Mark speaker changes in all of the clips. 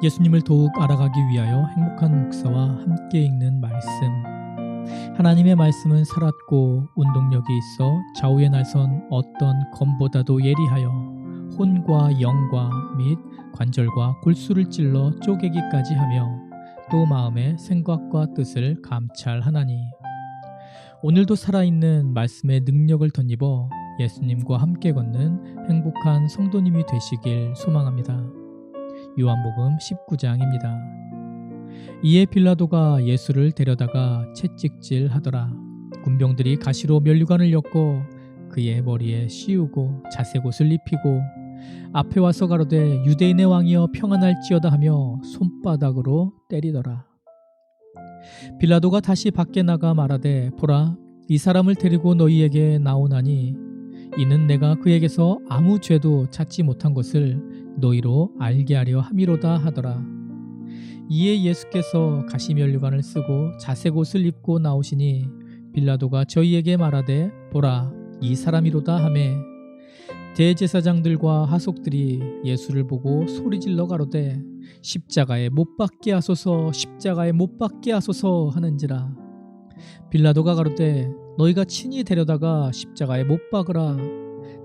Speaker 1: 예수님을 더욱 알아가기 위하여 행복한 목사와 함께 읽는 말씀. 하나님의 말씀은 살았고 운동력이 있어 좌우에 날선 어떤 검보다도 예리하여 혼과 영과 및 관절과 골수를 찔러 쪼개기까지 하며 또 마음의 생각과 뜻을 감찰하나니. 오늘도 살아있는 말씀의 능력을 덧입어 예수님과 함께 걷는 행복한 성도님이 되시길 소망합니다. 요한복음 19장입니다. 이에 빌라도가 예수를 데려다가 채찍질 하더라. 군병들이 가시로 면류관을 엮고 그의 머리에 씌우고 자색옷을 입히고 앞에 와서 가로되 유대인의 왕이여 평안할지어다 하며 손바닥으로 때리더라. 빌라도가 다시 밖에 나가 말하되 보라, 이 사람을 데리고 너희에게 나오나니 이는 내가 그에게서 아무 죄도 찾지 못한 것을 너희로 알게 하려 함이로다 하더라. 이에 예수께서 가시면류관을 쓰고 자색옷을 입고 나오시니 빌라도가 저희에게 말하되 보라, 이 사람이로다 하매 대제사장들과 하속들이 예수를 보고 소리질러 가로되 십자가에 못 박게 하소서, 십자가에 못 박게 하소서 하는지라. 빌라도가 가로되 너희가 친히 데려다가 십자가에 못 박으라.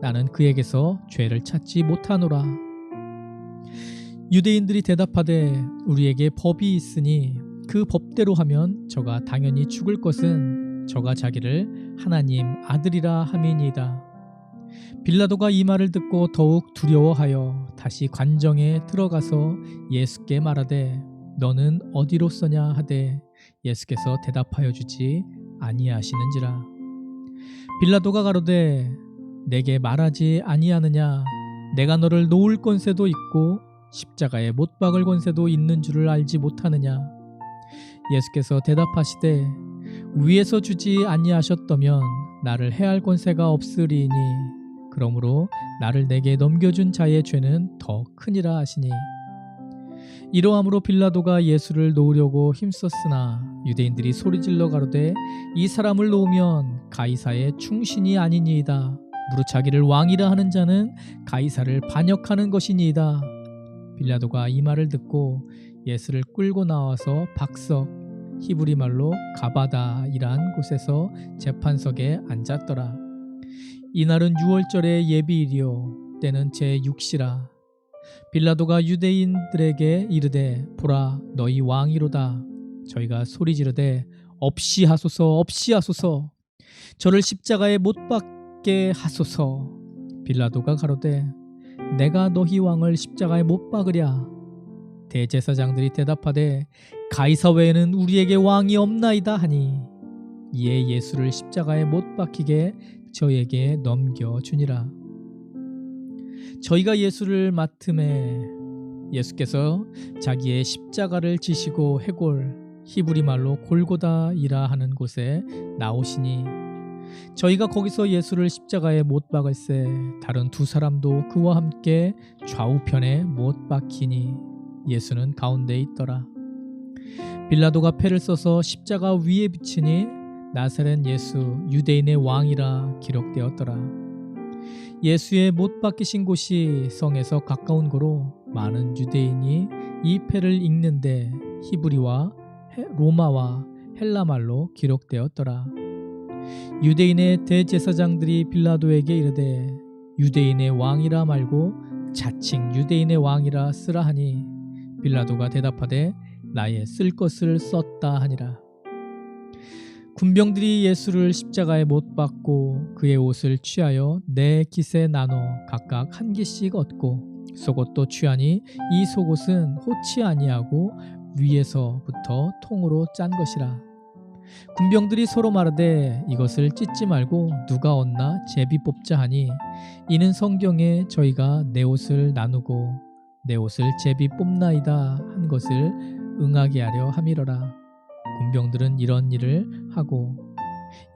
Speaker 1: 나는 그에게서 죄를 찾지 못하노라. 유대인들이 대답하되 우리에게 법이 있으니 그 법대로 하면 저가 당연히 죽을 것은 저가 자기를 하나님 아들이라 함이니이다. 빌라도가 이 말을 듣고 더욱 두려워하여 다시 관정에 들어가서 예수께 말하되 너는 어디로서냐 하되 예수께서 대답하여 주지 아니하시는지라. 빌라도가 가로되 내게 말하지 아니하느냐? 내가 너를 놓을 권세도 있고 십자가에 못 박을 권세도 있는 줄을 알지 못하느냐? 예수께서 대답하시되 위에서 주지 아니하셨다면 나를 해할 권세가 없으리니 그러므로 나를 내게 넘겨준 자의 죄는 더 크니라 하시니. 이러함으로 빌라도가 예수를 놓으려고 힘썼으나 유대인들이 소리질러 가로되 이 사람을 놓으면 가이사의 충신이 아니니이다. 무릇 자기를 왕이라 하는 자는 가이사를 반역하는 것이니이다. 빌라도가 이 말을 듣고 예수를 끌고 나와서 박석, 히브리 말로 가바다이란 곳에서 재판석에 앉았더라. 이날은 유월절의 예비일이요 때는 제6시라. 빌라도가 유대인들에게 이르되 보라, 너희 왕이로다. 저희가 소리지르되 없이 하소서, 없이 하소서. 저를 십자가에 못 박게 하소서. 빌라도가 가로되 내가 너희 왕을 십자가에 못 박으랴. 대제사장들이 대답하되 가이사 외에는 우리에게 왕이 없나이다 하니. 이에 예수를 십자가에 못 박히게 저에게 넘겨주니라. 저희가 예수를 맡음에 예수께서 자기의 십자가를 지시고 해골, 히브리 말로 골고다이라 하는 곳에 나오시니 저희가 거기서 예수를 십자가에 못 박을새 다른 두 사람도 그와 함께 좌우편에 못 박히니 예수는 가운데 있더라. 빌라도가 패를 써서 십자가 위에 비치니 나사렛 예수 유대인의 왕이라 기록되었더라. 예수의 못 박히신 곳이 성에서 가까운 고로 많은 유대인이 이 패를 읽는데 히브리와 로마와 헬라말로 기록되었더라. 유대인의 대제사장들이 빌라도에게 이르되 유대인의 왕이라 말고 자칭 유대인의 왕이라 쓰라 하니 빌라도가 대답하되 나의 쓸 것을 썼다 하니라. 군병들이 예수를 십자가에 못 박고 그의 옷을 취하여 네 깃에 나눠 각각 한 깃씩 얻고 속옷도 취하니 이 속옷은 호치 아니하고 위에서부터 통으로 짠 것이라. 군병들이 서로 말하되 이것을 찢지 말고 누가 얻나 제비 뽑자 하니 이는 성경에 저희가 내 옷을 나누고 내 옷을 제비 뽑나이다 한 것을 응하게 하려 함이러라. 군병들은 이런 일을 하고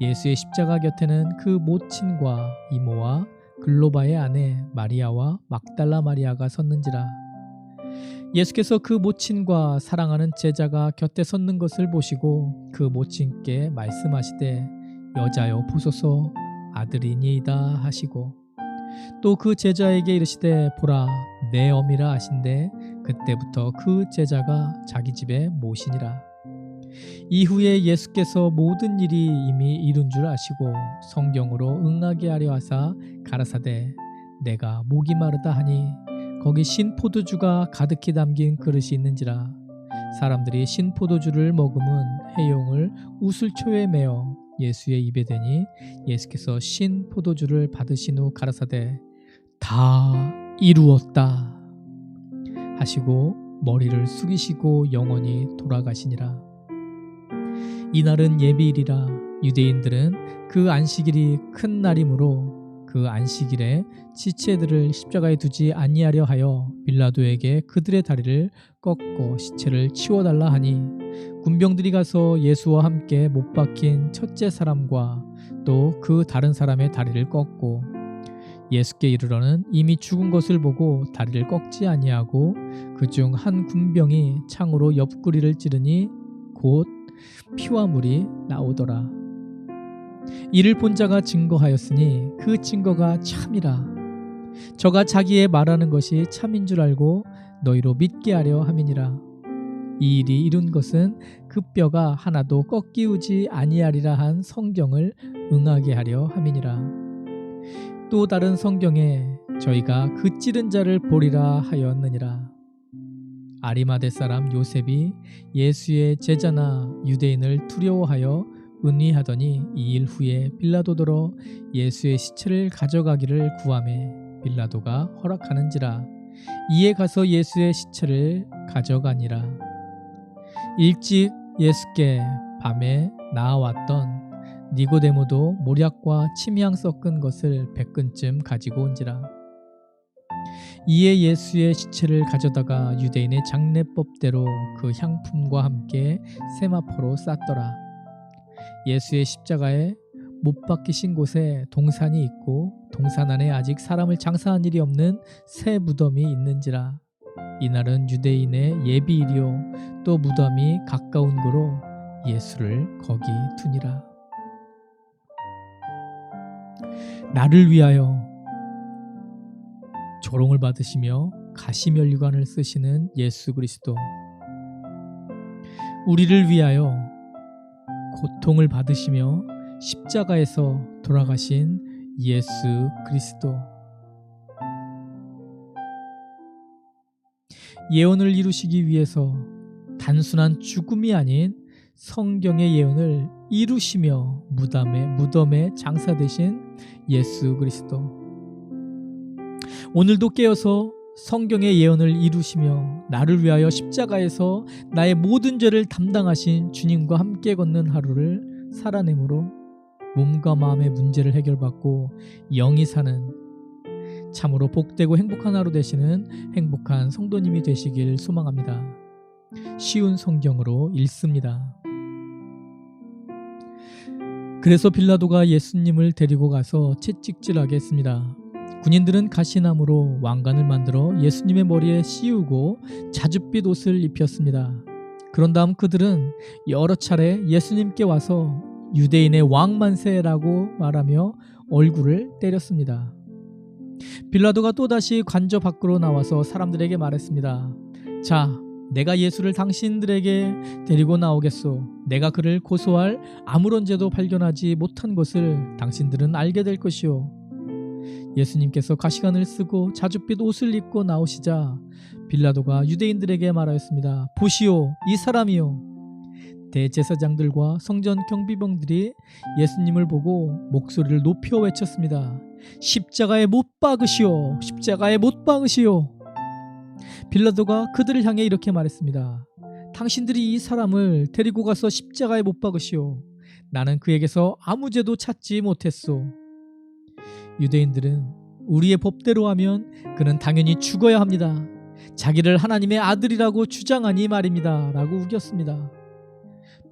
Speaker 1: 예수의 십자가 곁에는 그 모친과 이모와 글로바의 아내 마리아와 막달라 마리아가 섰는지라. 예수께서 그 모친과 사랑하는 제자가 곁에 섰는 것을 보시고 그 모친께 말씀하시되 여자여 보소서 아들이니이다 하시고 또 그 제자에게 이르시되 보라 내 어미라 하신대 그때부터 그 제자가 자기 집에 모시니라. 이후에 예수께서 모든 일이 이미 이룬 줄 아시고 성경으로 응하게 하려 하사 가라사대 내가 목이 마르다 하니 거기 신포도주가 가득히 담긴 그릇이 있는지라. 사람들이 신포도주를 머금은 해용을 우슬초에 메어 예수의 입에 대니 예수께서 신포도주를 받으신 후 가라사대 다 이루었다 하시고 머리를 숙이시고 영원히 돌아가시니라. 이날은 예비일이라. 유대인들은 그 안식일이 큰 날이므로 그 안식일에 지체들을 십자가에 두지 아니하려 하여 빌라도에게 그들의 다리를 꺾고 시체를 치워달라 하니 군병들이 가서 예수와 함께 못 박힌 첫째 사람과 또 그 다른 사람의 다리를 꺾고 예수께 이르러는 이미 죽은 것을 보고 다리를 꺾지 아니하고 그중 한 군병이 창으로 옆구리를 찌르니 곧 피와 물이 나오더라. 이를 본 자가 증거하였으니 그 증거가 참이라. 저가 자기의 말하는 것이 참인 줄 알고 너희로 믿게 하려 함이니라. 이 일이 이룬 것은 그 뼈가 하나도 꺾이우지 아니하리라 한 성경을 응하게 하려 함이니라. 또 다른 성경에 저희가 그 찌른 자를 보리라 하였느니라. 아리마대 사람 요셉이 예수의 제자나 유대인을 두려워하여 은의하더니 2일 후에 빌라도더러 예수의 시체를 가져가기를 구하매 빌라도가 허락하는지라. 이에 가서 예수의 시체를 가져가니라. 일찍 예수께 밤에 나아왔던 니고데모도 모략과 침향 섞은 것을 100근쯤 가지고 온지라. 이에 예수의 시체를 가져다가 유대인의 장례법대로 그 향품과 함께 세마포로 쌌더라. 예수의 십자가에 못 박히신 곳에 동산이 있고 동산 안에 아직 사람을 장사한 일이 없는 새 무덤이 있는지라. 이날은 유대인의 예비일이요 또 무덤이 가까운 고로 예수를 거기 두니라. 나를 위하여 조롱을 받으시며 가시면류관을 쓰시는 예수 그리스도, 우리를 위하여 고통을 받으시며 십자가에서 돌아가신 예수 그리스도, 예언을 이루시기 위해서 단순한 죽음이 아닌 성경의 예언을 이루시며 무덤에 장사되신 예수 그리스도, 오늘도 깨어서 성경의 예언을 이루시며 나를 위하여 십자가에서 나의 모든 죄를 담당하신 주님과 함께 걷는 하루를 살아내므로 몸과 마음의 문제를 해결받고 영이 사는 참으로 복되고 행복한 하루 되시는 행복한 성도님이 되시길 소망합니다. 쉬운 성경으로 읽습니다. 그래서 빌라도가 예수님을 데리고 가서 채찍질하게 했습니다. 군인들은 가시나무로 왕관을 만들어 예수님의 머리에 씌우고 자줏빛 옷을 입혔습니다. 그런 다음 그들은 여러 차례 예수님께 와서 유대인의 왕 만세라고 말하며 얼굴을 때렸습니다. 빌라도가 또다시 관저 밖으로 나와서 사람들에게 말했습니다. 자, 내가 예수를 당신들에게 데리고 나오겠소. 내가 그를 고소할 아무런 죄도 발견하지 못한 것을 당신들은 알게 될 것이오. 예수님께서 가시관을 쓰고 자줏빛 옷을 입고 나오시자 빌라도가 유대인들에게 말하였습니다. 보시오, 이 사람이요. 대제사장들과 성전 경비병들이 예수님을 보고 목소리를 높여 외쳤습니다. 십자가에 못 박으시오, 십자가에 못 박으시오. 빌라도가 그들을 향해 이렇게 말했습니다. 당신들이 이 사람을 데리고 가서 십자가에 못 박으시오. 나는 그에게서 아무 죄도 찾지 못했소. 유대인들은 우리의 법대로 하면 그는 당연히 죽어야 합니다. 자기를 하나님의 아들이라고 주장하니 말입니다. 라고 우겼습니다.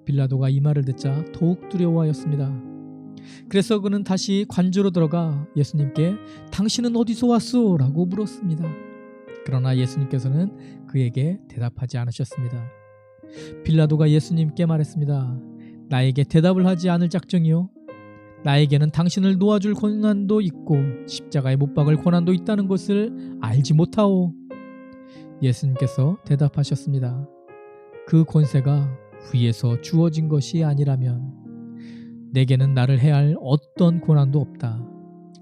Speaker 1: 빌라도가 이 말을 듣자 더욱 두려워하였습니다. 그래서 그는 다시 관저로 들어가 예수님께 당신은 어디서 왔소? 라고 물었습니다. 그러나 예수님께서는 그에게 대답하지 않으셨습니다. 빌라도가 예수님께 말했습니다. 나에게 대답을 하지 않을 작정이요? 나에게는 당신을 놓아줄 권한도 있고 십자가에 못 박을 권한도 있다는 것을 알지 못하오. 예수님께서 대답하셨습니다. 그 권세가 위에서 주어진 것이 아니라면 내게는 나를 해할 어떤 고난도 없다.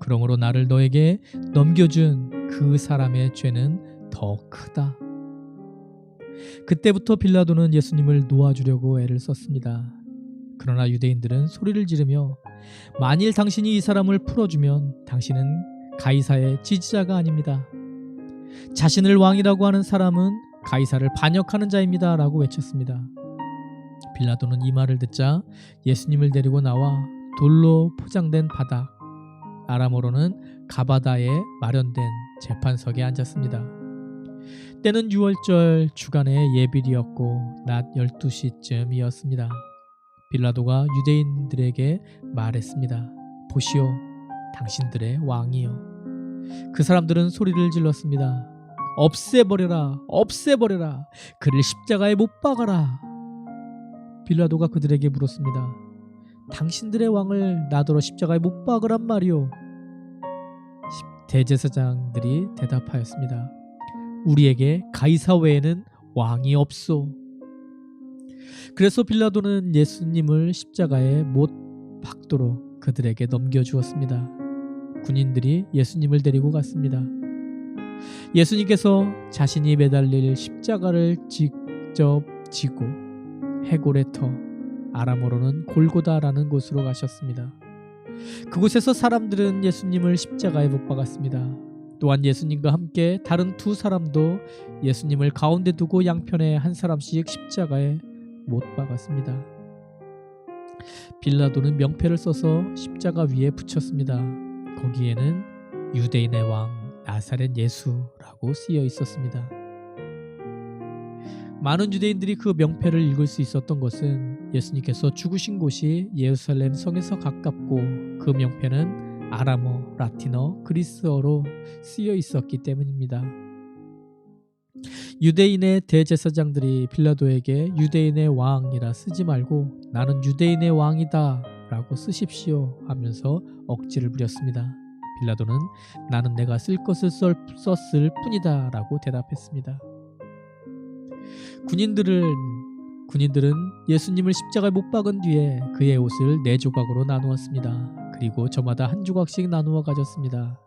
Speaker 1: 그러므로 나를 너에게 넘겨준 그 사람의 죄는 더 크다. 그때부터 빌라도는 예수님을 놓아주려고 애를 썼습니다. 그러나 유대인들은 소리를 지르며 만일 당신이 이 사람을 풀어주면 당신은 가이사의 지지자가 아닙니다. 자신을 왕이라고 하는 사람은 가이사를 반역하는 자입니다. 라고 외쳤습니다. 빌라도는 이 말을 듣자 예수님을 데리고 나와 돌로 포장된 바닥, 아람어로는 가바다에 마련된 재판석에 앉았습니다. 때는 6월절 주간의 예빌이었고 낮 12시쯤이었습니다. 빌라도가 유대인들에게 말했습니다. 보시오, 당신들의 왕이요. 그 사람들은 소리를 질렀습니다. 없애버려라, 없애버려라, 그를 십자가에 못 박아라. 빌라도가 그들에게 물었습니다. 당신들의 왕을 나더러 십자가에 못 박으란 말이오. 대제사장들이 대답하였습니다. 우리에게 가이사 외에는 왕이 없소. 그래서 빌라도는 예수님을 십자가에 못 박도록 그들에게 넘겨주었습니다. 군인들이 예수님을 데리고 갔습니다. 예수님께서 자신이 매달릴 십자가를 직접 지고 해골의 터, 아람어로는 골고다라는 곳으로 가셨습니다. 그곳에서 사람들은 예수님을 십자가에 못 박았습니다. 또한 예수님과 함께 다른 두 사람도 예수님을 가운데 두고 양편에 한 사람씩 십자가에 못 박았습니다. 빌라도는 명패를 써서 십자가 위에 붙였습니다. 거기에는 유대인의 왕 나사렛 예수라고 쓰여 있었습니다. 많은 유대인들이 그 명패를 읽을 수 있었던 것은 예수님께서 죽으신 곳이 예루살렘 성에서 가깝고 그 명패는 아람어, 라틴어, 그리스어로 쓰여 있었기 때문입니다. 유대인의 대제사장들이 빌라도에게 유대인의 왕이라 쓰지 말고 나는 유대인의 왕이다 라고 쓰십시오 하면서 억지를 부렸습니다. 빌라도는 나는 내가 쓸 것을 썼을 뿐이다 라고 대답했습니다. 군인들은 예수님을 십자가에 못 박은 뒤에 그의 옷을 4조각으로 나누었습니다. 그리고 저마다 한 조각씩 나누어 가졌습니다.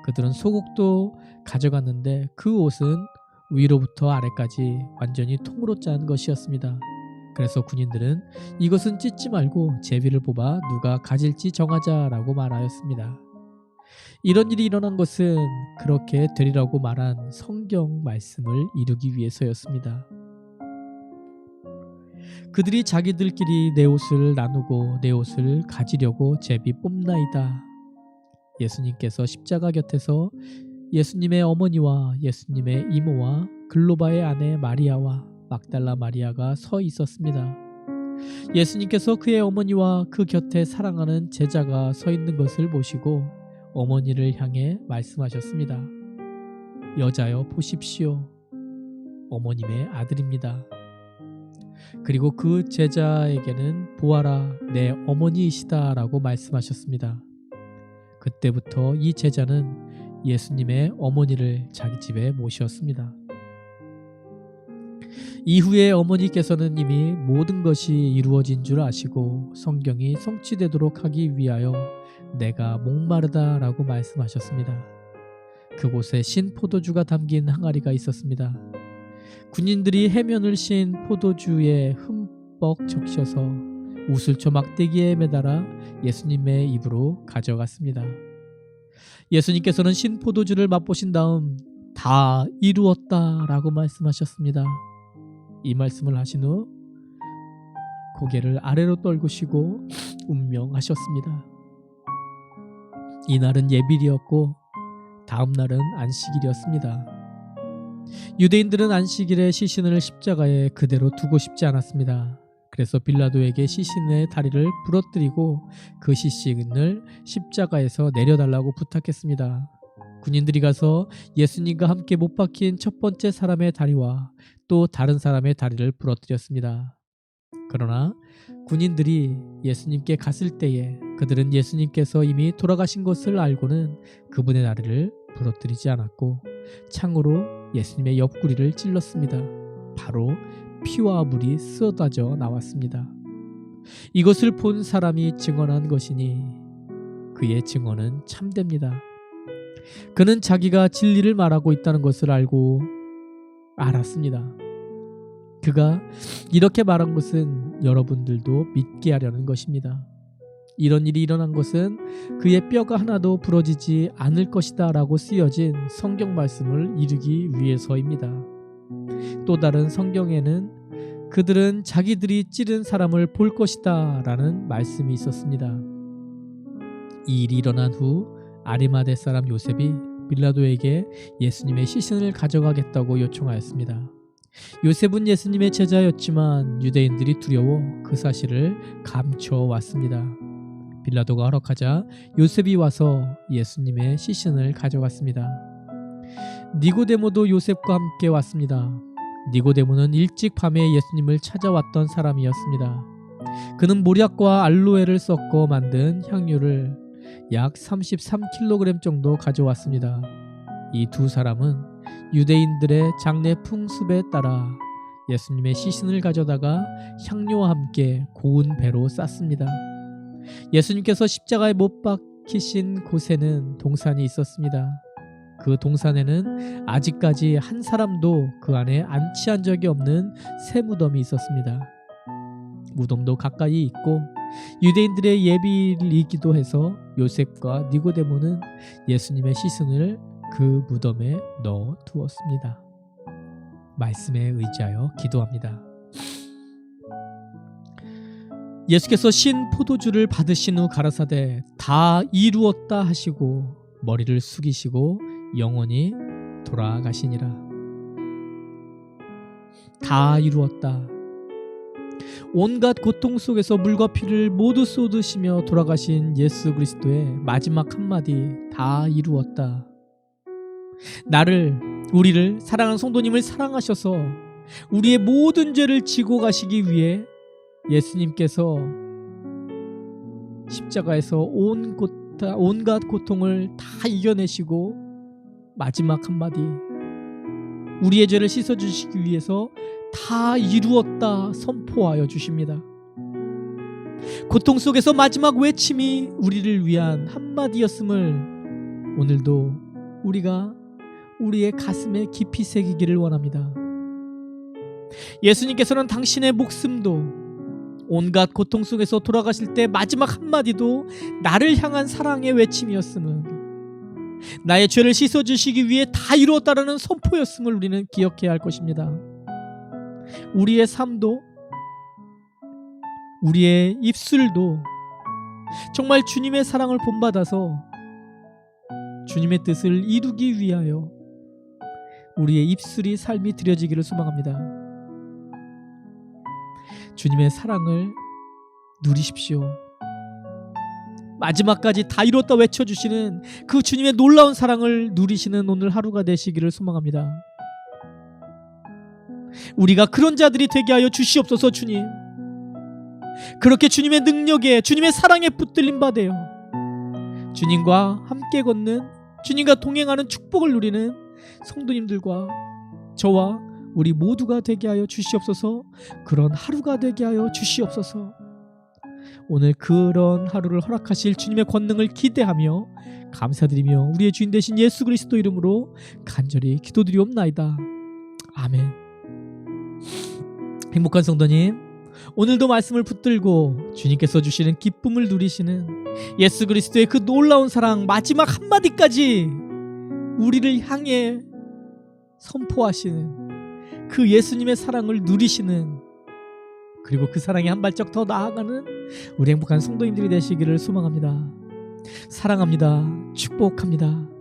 Speaker 1: 그들은 소곡도 가져갔는데 그 옷은 위로부터 아래까지 완전히 통으로 짠 것이었습니다. 그래서 군인들은 이것은 찢지 말고 제비를 뽑아 누가 가질지 정하자라고 말하였습니다. 이런 일이 일어난 것은 그렇게 되리라고 말한 성경 말씀을 이루기 위해서였습니다. 그들이 자기들끼리 내 옷을 나누고 내 옷을 가지려고 제비 뽑나이다. 예수님께서 십자가 곁에서 예수님의 어머니와 예수님의 이모와 글로바의 아내 마리아와 막달라 마리아가 서 있었습니다. 예수님께서 그의 어머니와 그 곁에 사랑하는 제자가 서 있는 것을 보시고 어머니를 향해 말씀하셨습니다. 여자여 보십시오. 어머님의 아들입니다. 그리고 그 제자에게는 보아라 내 어머니이시다 라고 말씀하셨습니다. 그때부터 이 제자는 예수님의 어머니를 자기 집에 모셨습니다. 이후에 어머니께서는 이미 모든 것이 이루어진 줄 아시고 성경이 성취되도록 하기 위하여 내가 목마르다 라고 말씀하셨습니다. 그곳에 신 포도주가 담긴 항아리가 있었습니다. 군인들이 해면을 신 포도주에 흠뻑 적셔서 우슬초 막대기에 매달아 예수님의 입으로 가져갔습니다. 예수님께서는 신 포도주를 맛보신 다음 다 이루었다 라고 말씀하셨습니다. 이 말씀을 하신 후 고개를 아래로 떨구시고 운명하셨습니다. 이날은 예빌이었고 다음 날은 안식일이었습니다. 유대인들은 안식일에 시신을 십자가에 그대로 두고 싶지 않았습니다. 그래서 빌라도에게 시신의 다리를 부러뜨리고 그 시신을 십자가에서 내려달라고 부탁했습니다. 군인들이 가서 예수님과 함께 못 박힌 첫 번째 사람의 다리와 또 다른 사람의 다리를 부러뜨렸습니다. 그러나 군인들이 예수님께 갔을 때에 그들은 예수님께서 이미 돌아가신 것을 알고는 그분의 다리를 부러뜨리지 않았고 창으로 예수님의 옆구리를 찔렀습니다. 바로 피와 물이 쏟아져 나왔습니다. 이것을 본 사람이 증언한 것이니 그의 증언은 참됩니다. 그는 자기가 진리를 말하고 있다는 것을 알았습니다. 그가 이렇게 말한 것은 여러분들도 믿게 하려는 것입니다. 이런 일이 일어난 것은 그의 뼈가 하나도 부러지지 않을 것이다 라고 쓰여진 성경 말씀을 이루기 위해서입니다. 또 다른 성경에는 그들은 자기들이 찌른 사람을 볼 것이다 라는 말씀이 있었습니다. 이 일이 일어난 후 아리마대 사람 요셉이 빌라도에게 예수님의 시신을 가져가겠다고 요청하였습니다. 요셉은 예수님의 제자였지만 유대인들이 두려워 그 사실을 감춰왔습니다. 빌라도가 허락하자 요셉이 와서 예수님의 시신을 가져갔습니다. 니고데모도 요셉과 함께 왔습니다. 니고데모는 일찍 밤에 예수님을 찾아왔던 사람이었습니다. 그는 모략과 알로에를 섞어 만든 향유를 약 33kg 정도 가져왔습니다. 이 두 사람은 유대인들의 장례 풍습에 따라 예수님의 시신을 가져다가 향료와 함께 고운 배로 쌌습니다. 예수님께서 십자가에 못 박히신 곳에는 동산이 있었습니다. 그 동산에는 아직까지 한 사람도 그 안에 안치한 적이 없는 새 무덤이 있었습니다. 무덤도 가까이 있고 유대인들의 예비이기도 해서 요셉과 니고데모는 예수님의 시신을 그 무덤에 넣어 두었습니다. 말씀에 의지하여 기도합니다. 예수께서 신 포도주를 받으신 후 가라사대 다 이루었다 하시고 머리를 숙이시고 영원히 돌아가시니라. 다 이루었다. 온갖 고통 속에서 물과 피를 모두 쏟으시며 돌아가신 예수 그리스도의 마지막 한마디 다 이루었다. 우리를 사랑하는 성도님을 사랑하셔서 우리의 모든 죄를 지고 가시기 위해 예수님께서 십자가에서 온갖 고통을 다 이겨내시고 마지막 한마디 우리의 죄를 씻어주시기 위해서 다 이루었다 선포하여 주십니다. 고통 속에서 마지막 외침이 우리를 위한 한마디였음을 오늘도 우리가 우리의 가슴에 깊이 새기기를 원합니다. 예수님께서는 당신의 목숨도 온갖 고통 속에서 돌아가실 때 마지막 한마디도 나를 향한 사랑의 외침이었음을, 나의 죄를 씻어주시기 위해 다 이루었다라는 선포였음을 우리는 기억해야 할 것입니다. 우리의 삶도 우리의 입술도 정말 주님의 사랑을 본받아서 주님의 뜻을 이루기 위하여 우리의 입술이 삶이 드려지기를 소망합니다. 주님의 사랑을 누리십시오. 마지막까지 다 이뤘다 외쳐주시는 그 주님의 놀라운 사랑을 누리시는 오늘 하루가 되시기를 소망합니다. 우리가 그런 자들이 되게 하여 주시옵소서. 주님, 그렇게 주님의 능력에, 주님의 사랑에 붙들림 받아요 주님과 함께 걷는, 주님과 동행하는 축복을 누리는 성도님들과 저와 우리 모두가 되게 하여 주시옵소서. 그런 하루가 되게 하여 주시옵소서. 오늘 그런 하루를 허락하실 주님의 권능을 기대하며 감사드리며 우리의 주인 되신 예수 그리스도 이름으로 간절히 기도드리옵나이다. 아멘. 행복한 성도님, 오늘도 말씀을 붙들고 주님께서 주시는 기쁨을 누리시는 예수 그리스도의 그 놀라운 사랑 마지막 한마디까지 우리를 향해 선포하시는 그 예수님의 사랑을 누리시는, 그리고 그 사랑에 한 발짝 더 나아가는 우리 행복한 성도님들이 되시기를 소망합니다. 사랑합니다. 축복합니다.